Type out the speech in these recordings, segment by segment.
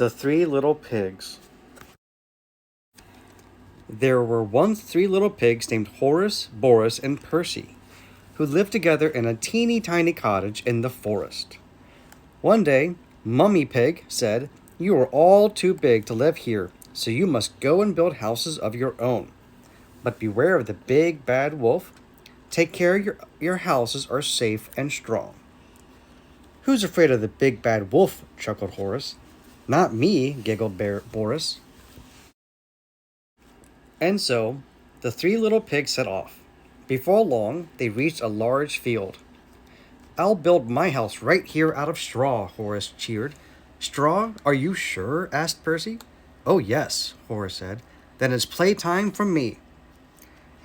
The Three Little Pigs. There were once three little pigs named Horace, Boris, and Percy, who lived together in a teeny tiny cottage in the forest. One day, Mummy Pig said, "You are all too big to live here, so you must go and build houses of your own. But beware of the big bad wolf. Take care your houses are safe and strong." "Who's afraid of the big bad wolf?" chuckled Horace. "Not me," giggled Boris. And so, the three little pigs set off. Before long, they reached a large field. "I'll build my house right here out of straw," Horace cheered. "Straw? Are you sure?" asked Percy. "Oh, yes," Horace said. "Then it's playtime for me."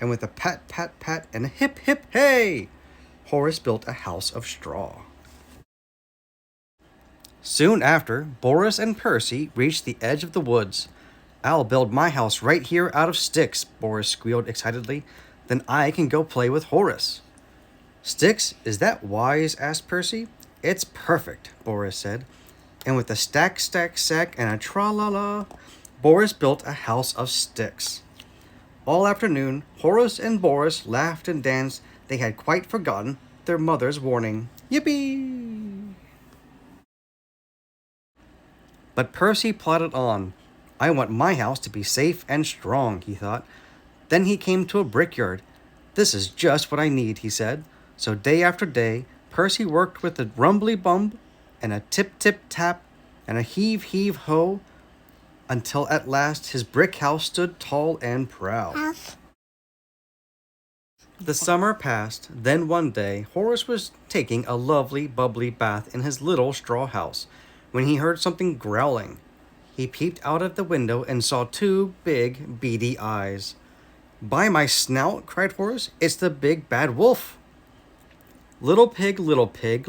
And with a pat, pat, pat, and a hip, hip, hey! Horace built a house of straw. Soon after, Boris and Percy reached the edge of the woods. "I'll build my house right here out of sticks," Boris squealed excitedly. "Then I can go play with Horace." "Sticks? Is that wise?" asked Percy. "It's perfect," Boris said. And with a stack, stack, stack, and a tra-la-la, Boris built a house of sticks. All afternoon, Horace and Boris laughed and danced. They had quite forgotten their mother's warning. Yippee! But Percy plodded on. "I want my house to be safe and strong," he thought. Then he came to a brickyard. "This is just what I need," he said. So day after day, Percy worked with a rumbly bump and a tip-tip-tap and a heave-heave-ho until at last his brick house stood tall and proud. The summer passed. Then one day, Horace was taking a lovely, bubbly bath in his little straw house when he heard something growling. He peeped out of the window and saw two big, beady eyes. "By my snout," cried Horace, "it's the big bad wolf." Little pig,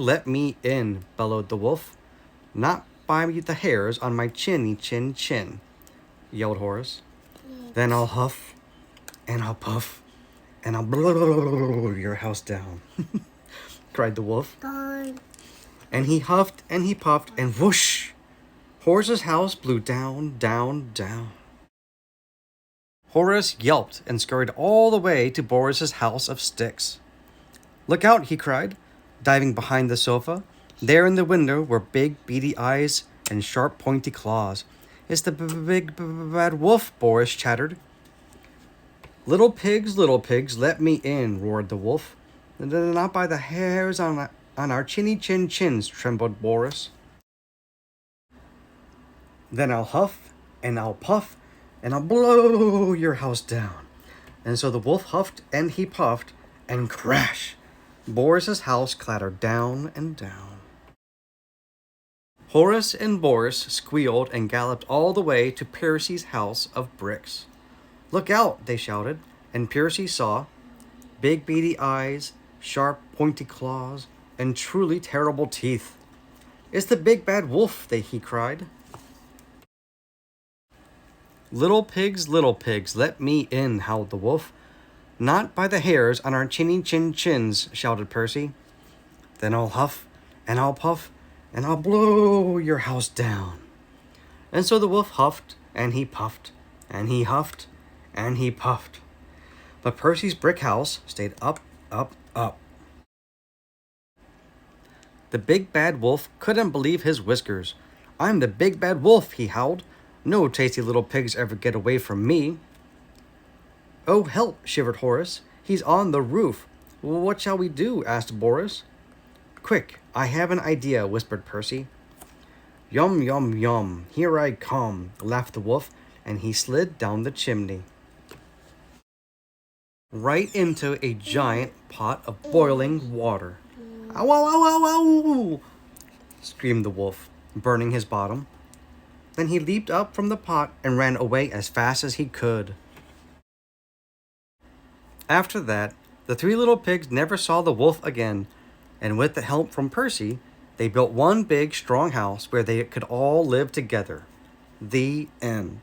let me in," bellowed the wolf. "Not by the hairs on my chinny chin," yelled Horace. "Then I'll huff, and I'll puff, and I'll blow your house down," cried the wolf. And he huffed and he puffed, and whoosh! Horace's house blew down, down, down. Horace yelped and scurried all the way to Boris's house of sticks. "Look out," he cried, diving behind the sofa. There in the window were big beady eyes and sharp pointy claws. "It's the big bad wolf," Boris chattered. Little pigs, let me in," roared the wolf. "Not by the hairs on our chinny chins," trembled Boris. "Then I'll huff, and I'll puff, and I'll blow your house down." And so the wolf huffed and he puffed, and crash! Boris's house clattered down and down. Horace and Boris squealed and galloped all the way to Percy's house of bricks. "Look out!" they shouted, and Percy saw big beady eyes, sharp pointy claws, and truly terrible teeth. "It's the big bad wolf," he cried. Little pigs, let me in," howled the wolf. "Not by the hairs on our chinny chins," shouted Percy. "Then I'll huff, and I'll puff, and I'll blow your house down." And so the wolf huffed, and he puffed, and he huffed, and he puffed. But Percy's brick house stayed up, up, up. The big bad wolf couldn't believe his whiskers. "I'm the big bad wolf," he howled. "No tasty little pigs ever get away from me." "Oh, help!" shivered Horace. "He's on the roof." "What shall we do?" asked Boris. "Quick, I have an idea," whispered Percy. "Yum, yum, yum, here I come," laughed the wolf, and he slid down the chimney. Right into a giant pot of boiling water. "Ow, ow, ow, ow, ow!" screamed the wolf, burning his bottom. Then he leaped up from the pot and ran away as fast as he could. After that, the three little pigs never saw the wolf again, and with the help from Percy, they built one big, strong house where they could all live together. The end.